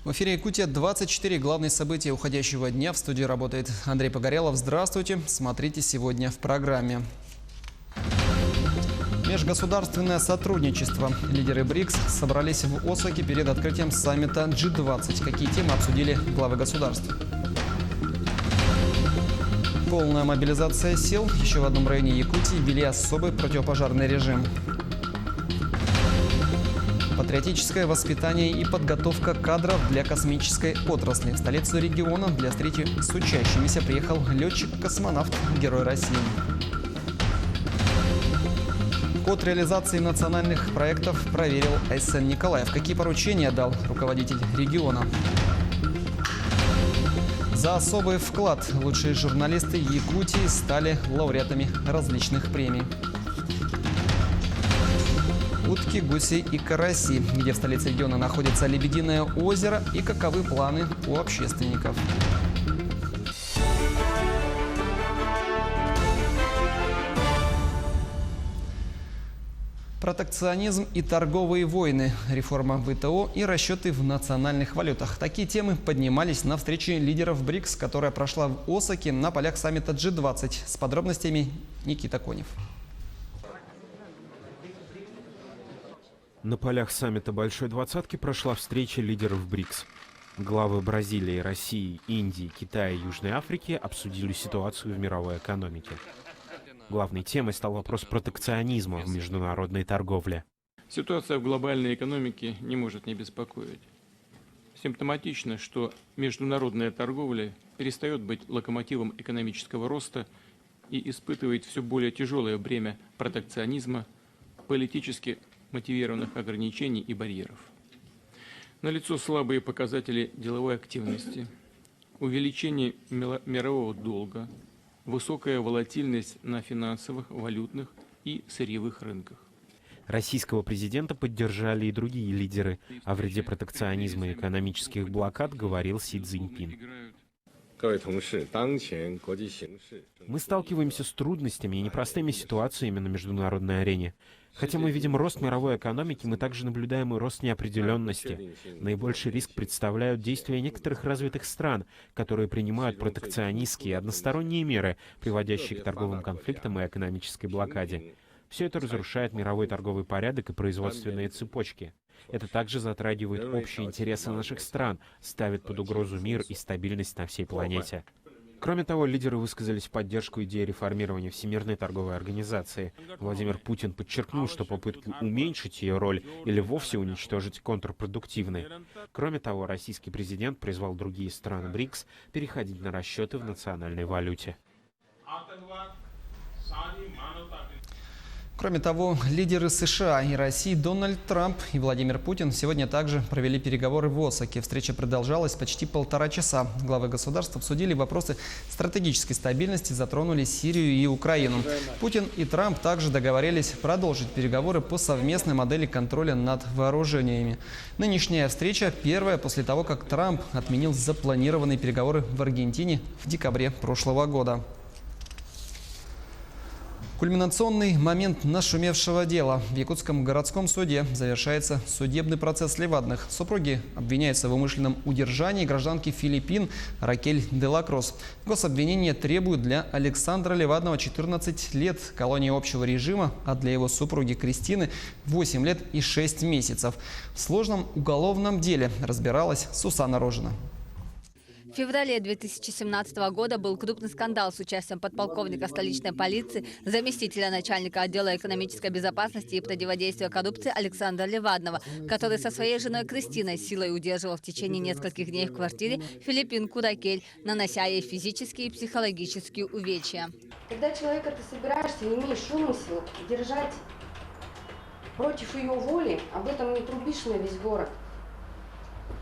В эфире Якутия-24. Главные события уходящего дня. В студии работает Андрей Погорелов. Здравствуйте. Смотрите сегодня в программе. Межгосударственное сотрудничество. Лидеры БРИКС собрались в Осаке перед открытием саммита G20. Какие темы обсудили главы государств? Полная мобилизация сил. Еще в одном районе Якутии ввели особый противопожарный режим. Патриотическое воспитание и подготовка кадров для космической отрасли. В столицу региона для встречи с учащимися приехал летчик-космонавт, Герой России. Код реализации национальных проектов проверил Айсен Николаев. Какие поручения дал руководитель региона? За особый вклад лучшие журналисты Якутии стали лауреатами различных премий. Утки, гуси и караси, где в столице региона находится Лебединое озеро, и каковы планы у общественников. Протекционизм и торговые войны, реформа ВТО и расчеты в национальных валютах. Такие темы поднимались на встрече лидеров БРИКС, которая прошла в Осаке на полях саммита G20. С подробностями Никита Конев. На полях саммита Большой Двадцатки прошла встреча лидеров БРИКС. Главы Бразилии, России, Индии, Китая и Южной Африки обсудили ситуацию в мировой экономике. Главной темой стал вопрос протекционизма в международной торговле. Ситуация в глобальной экономике не может не беспокоить. Симптоматично, что международная торговля перестает быть локомотивом экономического роста и испытывает все более тяжелое бремя протекционизма, политически мотивированных ограничений и барьеров. Налицо слабые показатели деловой активности, увеличение мирового долга, высокая волатильность на финансовых, валютных и сырьевых рынках. Российского президента поддержали и другие лидеры. О вреде протекционизма и экономических блокад говорил Си Цзиньпин. Мы сталкиваемся с трудностями и непростыми ситуациями на международной арене. Хотя мы видим рост мировой экономики, мы также наблюдаем и рост неопределенности. Наибольший риск представляют действия некоторых развитых стран, которые принимают протекционистские и односторонние меры, приводящие к торговым конфликтам и экономической блокаде. Все это разрушает мировой торговый порядок и производственные цепочки. Это также затрагивает общие интересы наших стран, ставит под угрозу мир и стабильность на всей планете. Кроме того, лидеры высказались в поддержку идеи реформирования Всемирной торговой организации. Владимир Путин подчеркнул, что попытки уменьшить ее роль или вовсе уничтожить контрпродуктивны. Кроме того, российский президент призвал другие страны БРИКС переходить на расчеты в национальной валюте. Кроме того, лидеры США и России Дональд Трамп и Владимир Путин сегодня также провели переговоры в Осаке. Встреча продолжалась почти 1,5 часа. Главы государств обсудили вопросы стратегической стабильности, затронули Сирию и Украину. Путин и Трамп также договорились продолжить переговоры по совместной модели контроля над вооружениями. Нынешняя встреча первая после того, как Трамп отменил запланированные переговоры в Аргентине в декабре прошлого года. Кульминационный момент нашумевшего дела. В Якутском городском суде завершается судебный процесс Левадных. Супруги обвиняются в умышленном удержании гражданки Филиппин Ракель де ла Крус. Гособвинение требует для Александра Левадного 14 лет колонии общего режима, а для его супруги Кристины 8 лет и 6 месяцев. В сложном уголовном деле разбиралась Сусанна Рожина. В феврале 2017 года был крупный скандал с участием подполковника столичной полиции, заместителя начальника отдела экономической безопасности и противодействия коррупции Александра Левадного, который со своей женой Кристиной силой удерживал в течение нескольких дней в квартире филиппинку Ракель, нанося ей физические и психологические увечья. Когда человека ты собираешься, не имеешь умысла держать против ее воли, об этом не трубишь на весь город.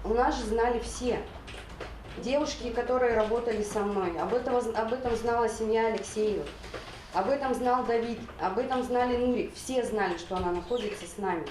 У нас же знали все. Девушки, которые работали со мной, об этом знала семья Алексеева, об этом знал Давид, об этом знали Нурик. Все знали, что она находится с нами.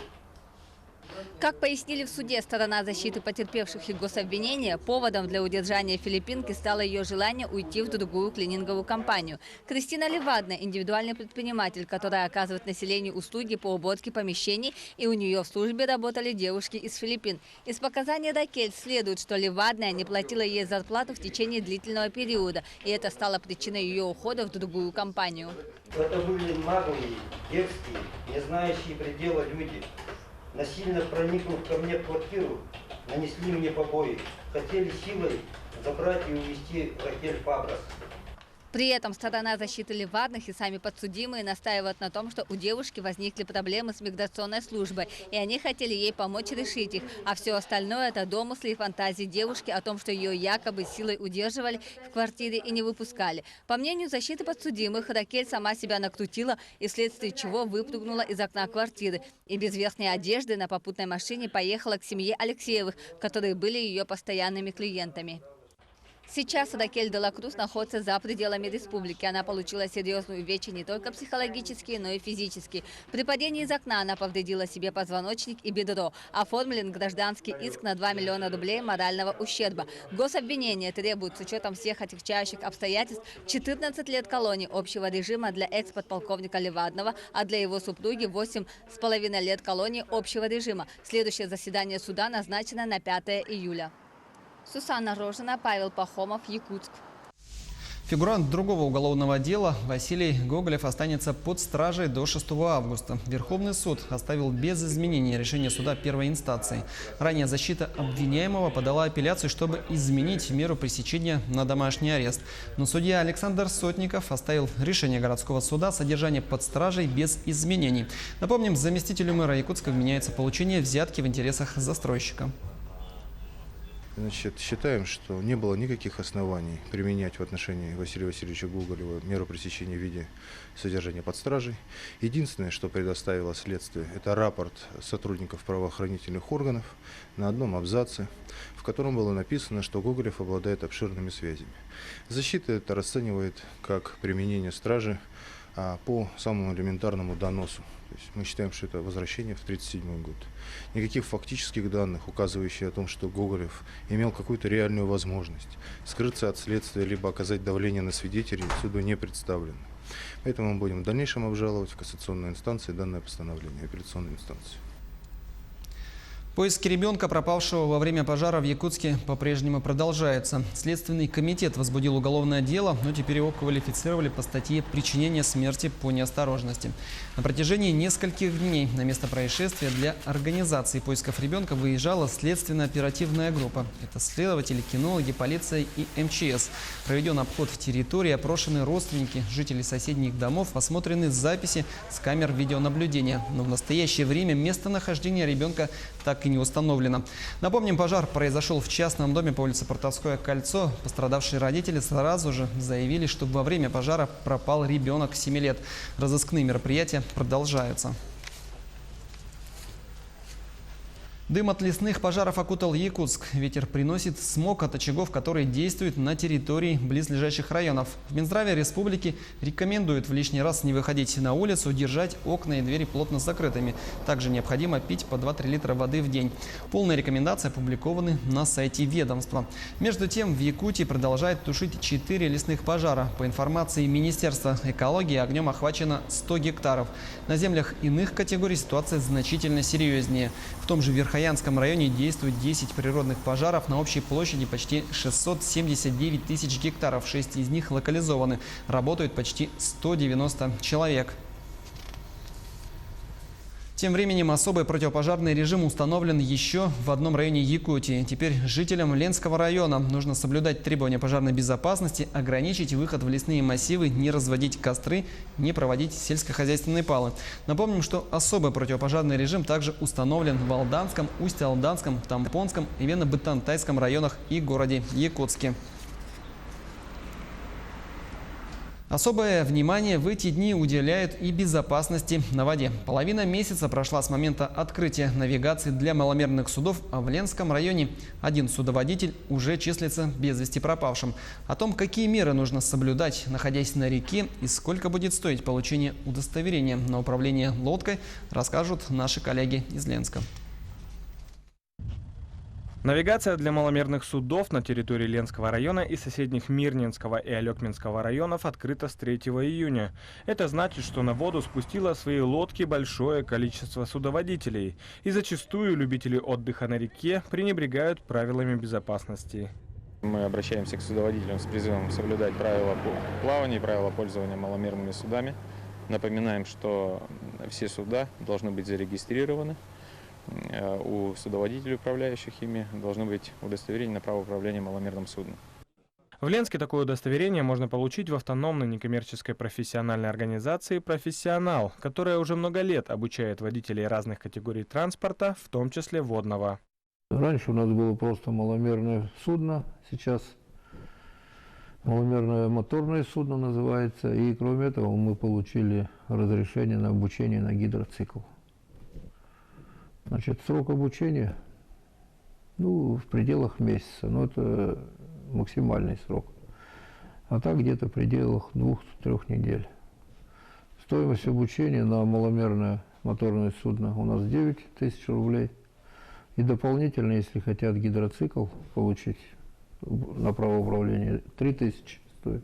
Как пояснили в суде сторона защиты потерпевших и гособвинения, поводом для удержания филиппинки стало ее желание уйти в другую клининговую компанию. Кристина Левадна – индивидуальный предприниматель, которая оказывает населению услуги по уборке помещений, и у нее в службе работали девушки из Филиппин. Из показаний Ракель следует, что Левадна не платила ей зарплату в течение длительного периода, и это стало причиной ее ухода в другую компанию. Это были наглые, дерзкие, не знающие предела люди. Насильно проникнув ко мне в квартиру, нанесли мне побои. Хотели силой забрать и увезти Ракель Фабрас. При этом сторона защиты Левадных и сами подсудимые настаивают на том, что у девушки возникли проблемы с миграционной службой, и они хотели ей помочь решить их. А все остальное – это домыслы и фантазии девушки о том, что ее якобы силой удерживали в квартире и не выпускали. По мнению защиты подсудимых, Ракель сама себя накрутила, и вследствие чего выпрыгнула из окна квартиры. И без верхней одежды на попутной машине поехала к семье Алексеевых, которые были ее постоянными клиентами. Сейчас Ракель де ла Круз находится за пределами республики. Она получила серьезные увечья не только психологические, но и физические. При падении из окна она повредила себе позвоночник и бедро. Оформлен гражданский иск на 2 миллиона рублей морального ущерба. Гособвинение требует с учетом всех отягчающих обстоятельств 14 лет колонии общего режима для экс-подполковника Левадного, а для его супруги 8,5 лет колонии общего режима. Следующее заседание суда назначено на 5 июля. Сусанна Рожина, Павел Пахомов, Якутск. Фигурант другого уголовного дела Василий Гоголев останется под стражей до 6 августа. Верховный суд оставил без изменений решение суда первой инстанции. Ранее защита обвиняемого подала апелляцию, чтобы изменить меру пресечения на домашний арест. Но судья Александр Сотников оставил решение городского суда содержание под стражей без изменений. Напомним, заместителю мэра Якутска вменяется получение взятки в интересах застройщика. Значит, считаем, что не было никаких оснований применять в отношении Василия Васильевича Гоголева меру пресечения в виде содержания под стражей. Единственное, что предоставило следствие, это рапорт сотрудников правоохранительных органов на одном абзаце, в котором было написано, что Гоголев обладает обширными связями. Защита это расценивает как применение стражи по самому элементарному доносу. То есть мы считаем, что это возвращение в 1937 год. Никаких фактических данных, указывающих о том, что Гоголев имел какую-то реальную возможность скрыться от следствия либо оказать давление на свидетелей, суду не представлено. Поэтому мы будем в дальнейшем обжаловать в кассационной инстанции данное постановление, апелляционной инстанции. Поиски ребенка, пропавшего во время пожара в Якутске, по-прежнему продолжаются. Следственный комитет возбудил уголовное дело, но теперь его квалифицировали по статье «Причинение смерти по неосторожности». На протяжении нескольких дней на место происшествия для организации поисков ребенка выезжала следственно-оперативная группа. Это следователи, кинологи, полиция и МЧС. Проведен обход в территории, опрошены родственники, жители соседних домов, осмотрены записи с камер видеонаблюдения. Но в настоящее время местонахождение ребенка так и не установлено. Напомним, пожар произошел в частном доме по улице Портовское кольцо. Пострадавшие родители сразу же заявили, что во время пожара пропал ребенок 7 лет. Разыскные мероприятия продолжаются. Дым от лесных пожаров окутал Якутск. Ветер приносит смог от очагов, которые действуют на территории близлежащих районов. В Минздраве республики рекомендуют в лишний раз не выходить на улицу, держать окна и двери плотно закрытыми. Также необходимо пить по 2-3 литра воды в день. Полные рекомендации опубликованы на сайте ведомства. Между тем, в Якутии продолжает тушить 4 лесных пожара. По информации Министерства экологии, огнем охвачено 100 гектаров. На землях иных категорий ситуация значительно серьезнее. В том же Верхоянском районе действует 10 природных пожаров на общей площади почти 679 тысяч гектаров. 6 из них локализованы. Работают почти 190 человек. Тем временем особый противопожарный режим установлен еще в одном районе Якутии. Теперь жителям Ленского района нужно соблюдать требования пожарной безопасности, ограничить выход в лесные массивы, не разводить костры, не проводить сельскохозяйственные палы. Напомним, что особый противопожарный режим также установлен в Алданском, Усть-Алданском, Тампонском и Вено-Бытантайском районах и городе Якутске. Особое внимание в эти дни уделяют и безопасности на воде. Половина месяца прошла с момента открытия навигации для маломерных судов, а в Ленском районе один судоводитель уже числится без вести пропавшим. О том, какие меры нужно соблюдать, находясь на реке, и сколько будет стоить получение удостоверения на управление лодкой, расскажут наши коллеги из Ленска. Навигация для маломерных судов на территории Ленского района и соседних Мирнинского и Алекминского районов открыта с 3 июня. Это значит, что на воду спустило свои лодки большое количество судоводителей. И зачастую любители отдыха на реке пренебрегают правилами безопасности. Мы обращаемся к судоводителям с призывом соблюдать правила плавания и правила пользования маломерными судами. Напоминаем, что все суда должны быть зарегистрированы. У судоводителей, управляющих ими, должно быть удостоверение на право управления маломерным судном. В Ленске такое удостоверение можно получить в автономной некоммерческой профессиональной организации «Профессионал», которая уже много лет обучает водителей разных категорий транспорта, в том числе водного. Раньше у нас было просто маломерное судно, сейчас маломерное моторное судно называется. И кроме этого мы получили разрешение на обучение на гидроцикл. Значит, срок обучения, в пределах месяца, но это максимальный срок. А так где-то в пределах 2-3 недель. Стоимость обучения на маломерное моторное судно у нас 9 тысяч рублей. И дополнительно, если хотят гидроцикл получить на право управления, 3 тысячи стоит.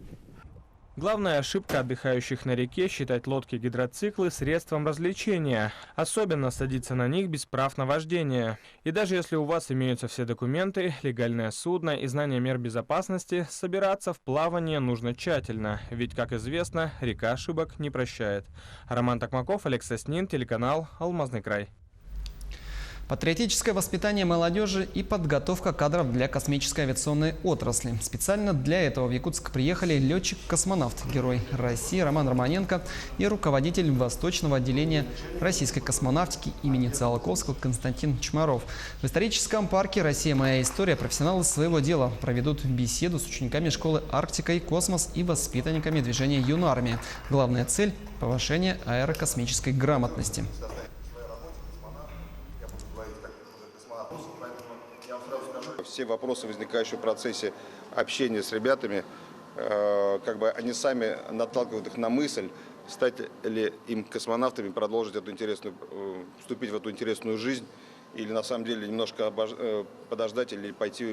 Главная ошибка отдыхающих на реке – считать лодки-гидроциклы средством развлечения. Особенно садиться на них без прав на вождение. И даже если у вас имеются все документы, легальное судно и знание мер безопасности, собираться в плавание нужно тщательно. Ведь, как известно, река ошибок не прощает. Роман Токмаков, Олег Соснин, телеканал «Алмазный край». Патриотическое воспитание молодежи и подготовка кадров для космической авиационной отрасли. Специально для этого в Якутск приехали летчик-космонавт, герой России Роман Романенко и руководитель Восточного отделения российской космонавтики имени Циолковского Константин Чмаров. В историческом парке «Россия. Моя история» профессионалы своего дела проведут беседу с учениками школы «Арктика и космос» и воспитанниками движения «Юнармия». Главная цель – повышение аэрокосмической грамотности. Все вопросы, возникающие в процессе общения с ребятами, они сами наталкивают их на мысль, стать ли им космонавтами, продолжить эту интересную, вступить в эту интересную жизнь, или на самом деле немножко подождать или пойти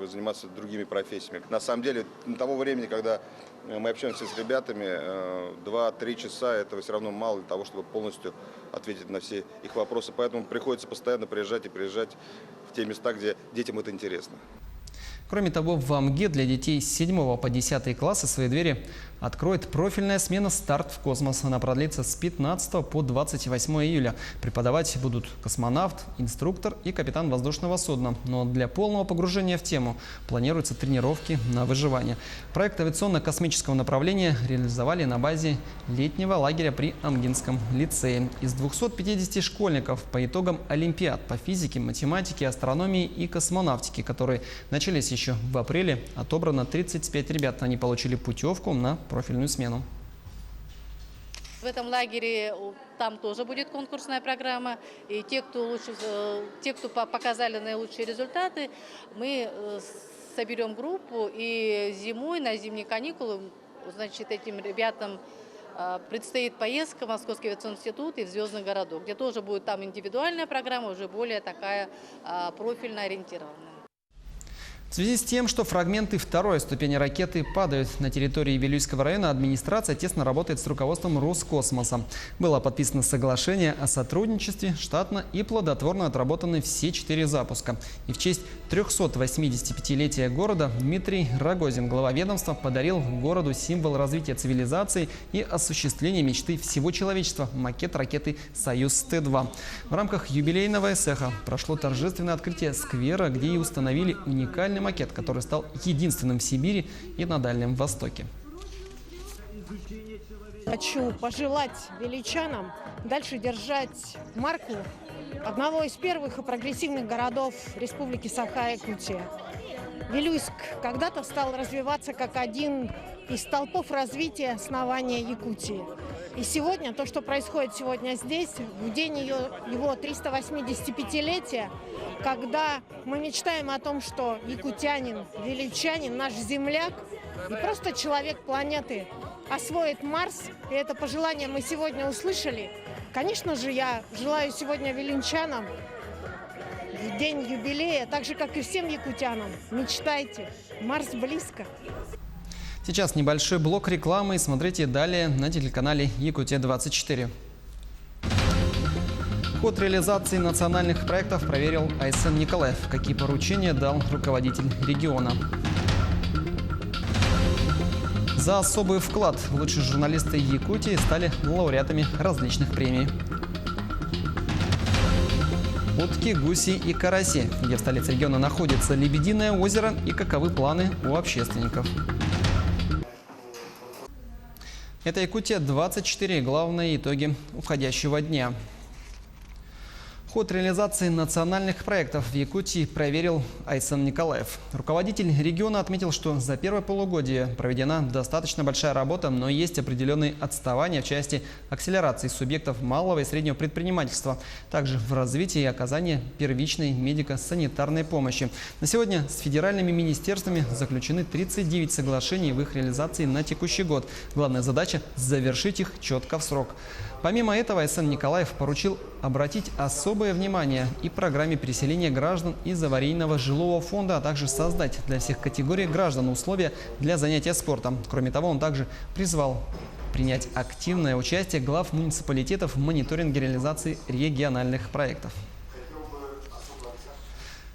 заниматься другими профессиями. На самом деле, на того времени, когда мы общаемся с ребятами, 2-3 часа этого все равно мало для того, чтобы полностью ответить на все их вопросы. Поэтому приходится постоянно приезжать в те места, где детям это интересно. Кроме того, в АМГе для детей с 7 по 10 классы свои двери откроет профильная смена «Старт в космос». Она продлится с 15 по 28 июля. Преподавать будут космонавт, инструктор и капитан воздушного судна. Но для полного погружения в тему планируются тренировки на выживание. Проект авиационно-космического направления реализовали на базе летнего лагеря при Амгинском лицее. Из 250 школьников по итогам олимпиад по физике, математике, астрономии и космонавтике, которые начались еще в апреле, отобрано 35 ребят. Они получили путевку на профильную смену. В этом лагере там тоже будет конкурсная программа. И те, кто показали наилучшие результаты, мы соберем группу и зимой, на зимние каникулы, значит, этим ребятам предстоит поездка в Московский авиационный институт и в Звездный городок, где тоже будет там индивидуальная программа, уже более такая профильно ориентированная. В связи с тем, что фрагменты второй ступени ракеты падают на территории Вилюйского района, администрация тесно работает с руководством Роскосмоса. Было подписано соглашение о сотрудничестве, штатно и плодотворно отработаны все 4 запуска. И в честь 385-летия города Дмитрий Рогозин, глава ведомства, подарил городу символ развития цивилизации и осуществления мечты всего человечества – макет ракеты «Союз-Т-2». В рамках юбилейного эсэха прошло торжественное открытие сквера, где и установили уникальный макет, который стал единственным в Сибири и на Дальнем Востоке. Хочу пожелать вилючанам дальше держать марку одного из первых и прогрессивных городов Республики Саха-Якутия. Вилюйск когда-то стал развиваться как один из столпов развития основания Якутии. И сегодня, то, что происходит сегодня здесь, в день его 385-летия, когда мы мечтаем о том, что якутянин, вилючанин, наш земляк и просто человек планеты освоит Марс, и это пожелание мы сегодня услышали. Конечно же, я желаю сегодня вилючанам в день юбилея, так же, как и всем якутянам, мечтайте, Марс близко. Сейчас небольшой блок рекламы. Смотрите далее на телеканале Якутия-24. Ход реализации национальных проектов проверил Айсен Николаев. Какие поручения дал руководитель региона? За особый вклад лучшие журналисты Якутии стали лауреатами различных премий. Утки, гуси и караси. Где в столице региона находится Лебединое озеро и каковы планы у общественников. Это Якутия-24. Главные итоги уходящего дня. Ход реализации национальных проектов в Якутии проверил Айсен Николаев. Руководитель региона отметил, что за первое полугодие проведена достаточно большая работа, но есть определенные отставания в части акселерации субъектов малого и среднего предпринимательства, также в развитии и оказании первичной медико-санитарной помощи. На сегодня с федеральными министерствами заключены 39 соглашений в их реализации на текущий год. Главная задача – завершить их четко в срок. Помимо этого, Айсен Николаев поручил обратить особое внимание и программе переселения граждан из аварийного жилого фонда, а также создать для всех категорий граждан условия для занятия спортом. Кроме того, он также призвал принять активное участие глав муниципалитетов в мониторинге реализации региональных проектов.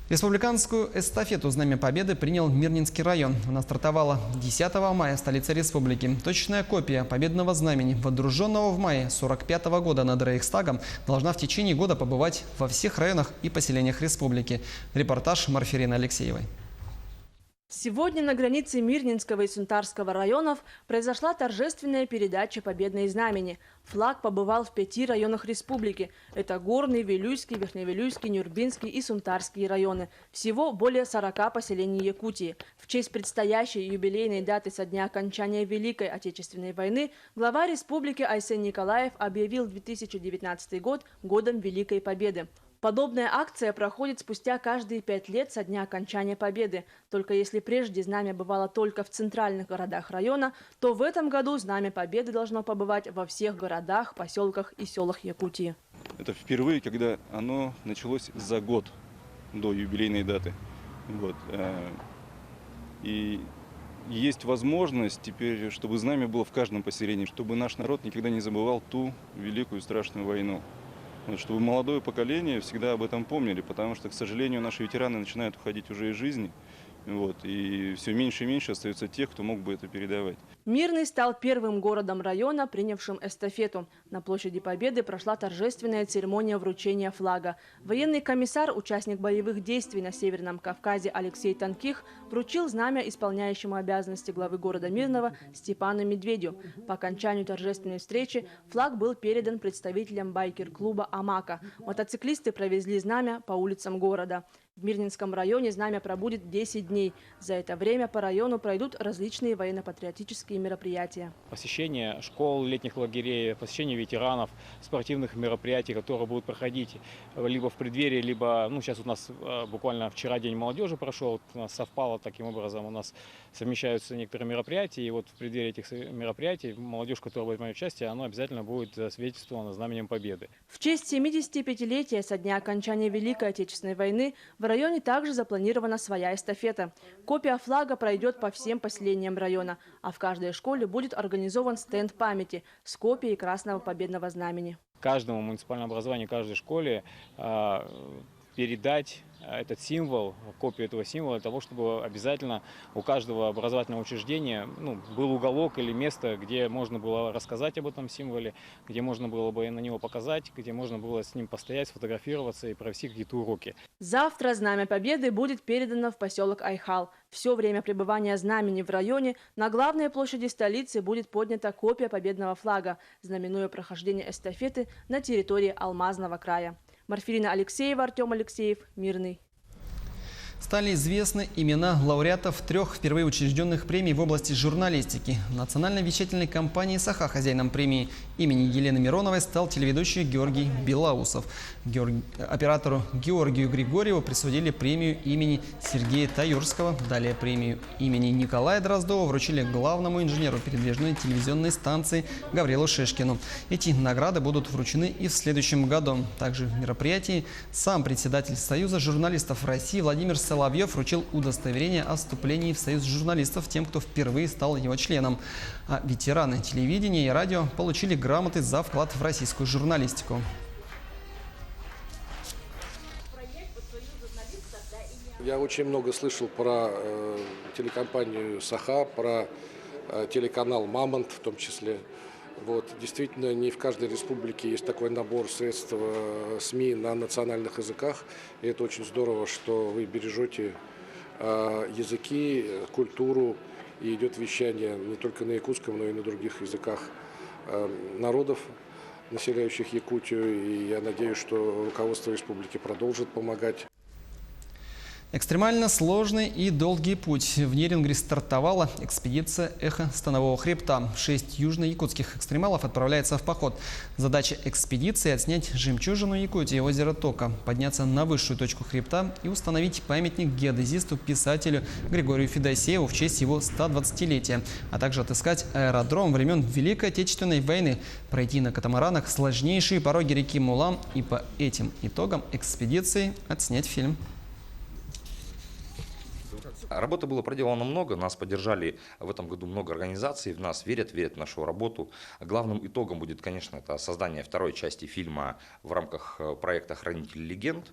Республиканскую эстафету «Знамя Победы» принял Мирнинский район. Она стартовала 10 мая в столице республики. Точная копия победного знамени, водруженного в мае 1945 года над Рейхстагом, должна в течение года побывать во всех районах и поселениях республики. Репортаж Марфирины Алексеевой. Сегодня на границе Мирнинского и Сунтарского районов произошла торжественная передача победной знамени. Флаг побывал в 5 районах республики. Это Горный, Вилюйский, Верхневилюйский, Нюрбинский и Сунтарские районы. Всего более 40 поселений Якутии. В честь предстоящей юбилейной даты со дня окончания Великой Отечественной войны глава республики Айсен Николаев объявил 2019 год годом Великой Победы. Подобная акция проходит спустя каждые 5 лет со дня окончания Победы. Только если прежде знамя бывало только в центральных городах района, то в этом году знамя Победы должно побывать во всех городах, поселках и селах Якутии. Это впервые, когда оно началось за год до юбилейной даты. Вот. И есть возможность теперь, чтобы знамя было в каждом поселении, чтобы наш народ никогда не забывал ту великую страшную войну. Чтобы молодое поколение всегда об этом помнили, потому что, к сожалению, наши ветераны начинают уходить уже из жизни, и все меньше и меньше остается тех, кто мог бы это передавать. Мирный стал первым городом района, принявшим эстафету. На площади Победы прошла торжественная церемония вручения флага. Военный комиссар, участник боевых действий на Северном Кавказе Алексей Танких, вручил знамя исполняющему обязанности главы города Мирного Степану Медведю. По окончанию торжественной встречи флаг был передан представителям байкер-клуба «Амака». Мотоциклисты провезли знамя по улицам города. В Мирнинском районе знамя пробудет 10 дней. За это время по району пройдут различные военно-патриотические мероприятия. Посещение школ, летних лагерей, посещение ветеранов, спортивных мероприятий, которые будут проходить либо в преддверии, либо, сейчас у нас буквально вчера День молодежи прошел, у нас совпало таким образом, у нас совмещаются некоторые мероприятия, и вот в преддверии этих мероприятий молодежь, которая будет принимать участие, она обязательно будет засвидетельствована знаменем Победы. В честь 75-летия со дня окончания Великой Отечественной войны в районе также запланирована своя эстафета. Копия флага пройдет по всем поселениям района, а в каждой школе будет организован стенд памяти с копией Красного Победного Знамени. Каждому муниципальному образованию, каждой школе передать этот символ, копию этого символа, для того, чтобы обязательно у каждого образовательного учреждения был уголок или место, где можно было рассказать об этом символе, где можно было бы на него показать, где можно было с ним постоять, сфотографироваться и провести какие-то уроки. Завтра знамя Победы будет передано в поселок Айхал. Все время пребывания знамени в районе на главной площади столицы будет поднята копия победного флага, знаменуя прохождение эстафеты на территории Алмазного края. Марфирина Алексеева, Артем Алексеев, Мирный. Стали известны имена лауреатов 3 впервые учрежденных премий в области журналистики. Национальной вещательной компании «Саха» хозяином премии имени Елены Мироновой стал телеведущий Георгий Белоусов. Оператору Георгию Григорьеву присудили премию имени Сергея Таюрского. Далее премию имени Николая Дроздова вручили главному инженеру передвижной телевизионной станции Гаврилу Шишкину. Эти награды будут вручены и в следующем году. Также в мероприятии сам председатель Союза журналистов России Владимир Соловьев вручил удостоверение о вступлении в Союз журналистов тем, кто впервые стал его членом. А ветераны телевидения и радио получили грамоты за вклад в российскую журналистику. Я очень много слышал про телекомпанию «Саха», про телеканал «Мамонт» в том числе. Вот. Действительно, не в каждой республике есть такой набор средств СМИ на национальных языках. И это очень здорово, что вы бережете языки, культуру, и идет вещание не только на якутском, но и на других языках народов, населяющих Якутию. И я надеюсь, что руководство республики продолжит помогать. Экстремально сложный и долгий путь. В Нерингре стартовала экспедиция «Эхо Станового хребта». 6 южно-якутских экстремалов отправляются в поход. Задача экспедиции – отснять жемчужину Якутии, озеро Тока, подняться на высшую точку хребта и установить памятник геодезисту-писателю Григорию Федосееву в честь его 120-летия, а также отыскать аэродром времен Великой Отечественной войны, пройти на катамаранах сложнейшие пороги реки Мулам и по этим итогам экспедиции отснять фильм. Работы было проделано много, нас поддержали в этом году много организаций, в нас верят в нашу работу. Главным итогом будет, конечно, это создание второй части фильма в рамках проекта «Хранитель легенд».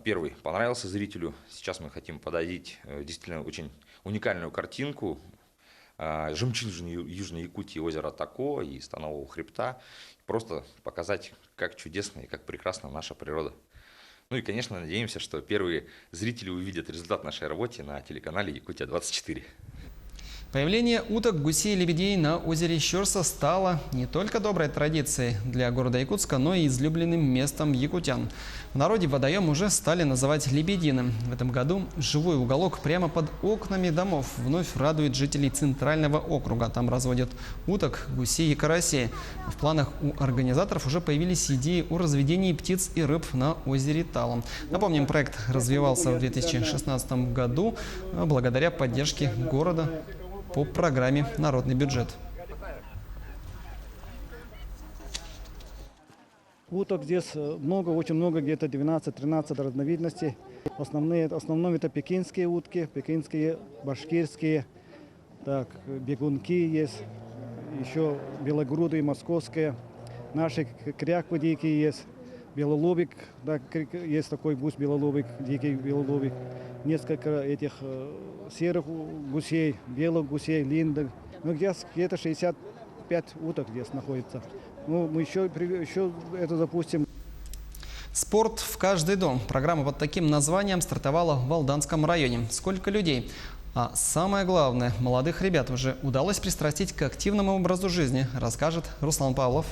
Первый понравился зрителю, сейчас мы хотим подарить действительно очень уникальную картинку жемчужины Южной Якутии, озера Токо и Станового хребта. Просто показать, как чудесно и как прекрасна наша природа. Ну и, конечно, надеемся, что первые зрители увидят результат нашей работы на телеканале «Якутия-24». Появление уток, гусей и лебедей на озере Щорса стало не только доброй традицией для города Якутска, но и излюбленным местом якутян. В народе водоем уже стали называть Лебединым. В этом году живой уголок прямо под окнами домов вновь радует жителей Центрального округа. Там разводят уток, гусей и карасей. В планах у организаторов уже появились идеи о разведении птиц и рыб на озере Талом. Напомним, проект развивался в 2016 году благодаря поддержке города по программе «Народный бюджет». Уток здесь много, очень много, где-то 12-13 разновидностей. В основном это пекинские утки, пекинские, башкирские, так, бегунки есть, еще белогрудые, московские, наши кряквы дикие есть, белолобик, да, есть такой гусь белолобик, дикий белолобик, несколько этих серых гусей, белых гусей, линдок. Ну, где-то 65 уток здесь находится. Ну, мы еще это запустим. Спорт в каждый дом. Программа под таким названием стартовала в Алданском районе. Сколько людей? А самое главное, молодых ребят уже удалось пристрастить к активному образу жизни, расскажет Руслан Павлов.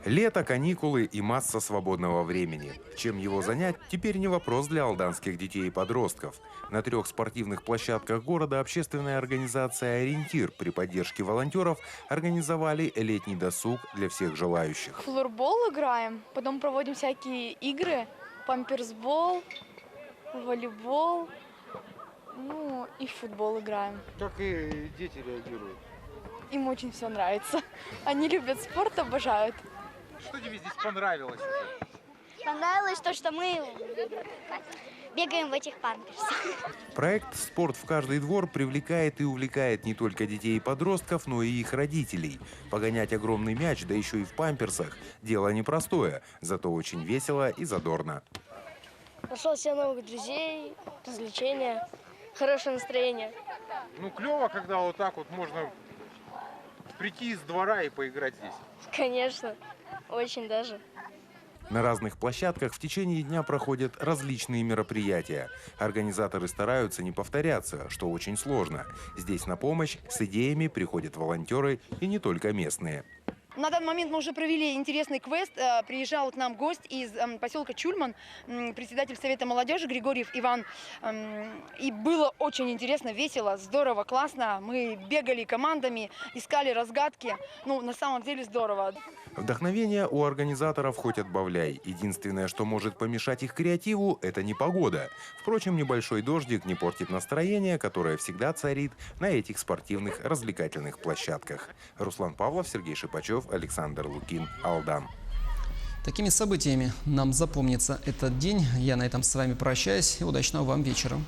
Лето, каникулы и масса свободного времени. Чем его занять, теперь не вопрос для алданских детей и подростков. На 3 спортивных площадках города общественная организация «Ориентир» при поддержке волонтеров организовали летний досуг для всех желающих. В флорбол играем, потом проводим всякие игры, памперсбол, волейбол, ну и в футбол играем. Как и дети реагируют? Им очень все нравится. Они любят спорт, обожают. Что тебе здесь понравилось? Понравилось то, что мы бегаем в этих памперсах. Проект «Спорт в каждый двор» привлекает и увлекает не только детей и подростков, но и их родителей. Погонять огромный мяч, да еще и в памперсах – дело непростое, зато очень весело и задорно. Нашел себе новых друзей, развлечения, хорошее настроение. Ну, клево, когда вот так вот можно прийти из двора и поиграть здесь. Конечно, очень даже. На разных площадках в течение дня проходят различные мероприятия. Организаторы стараются не повторяться, что очень сложно. Здесь на помощь с идеями приходят волонтеры и не только местные. На данный момент мы уже провели интересный квест. Приезжал к нам гость из поселка Чульман, председатель Совета молодежи Григорьев Иван. И было очень интересно, весело, здорово, классно. Мы бегали командами, искали разгадки. Ну, на самом деле здорово. Вдохновение у организаторов хоть отбавляй. Единственное, что может помешать их креативу, это непогода. Впрочем, небольшой дождик не портит настроение, которое всегда царит на этих спортивных развлекательных площадках. Руслан Павлов, Сергей Шипачев, Александр Лукин, Алдан. Такими событиями нам запомнится этот день. Я на этом с вами прощаюсь и удачного вам вечера.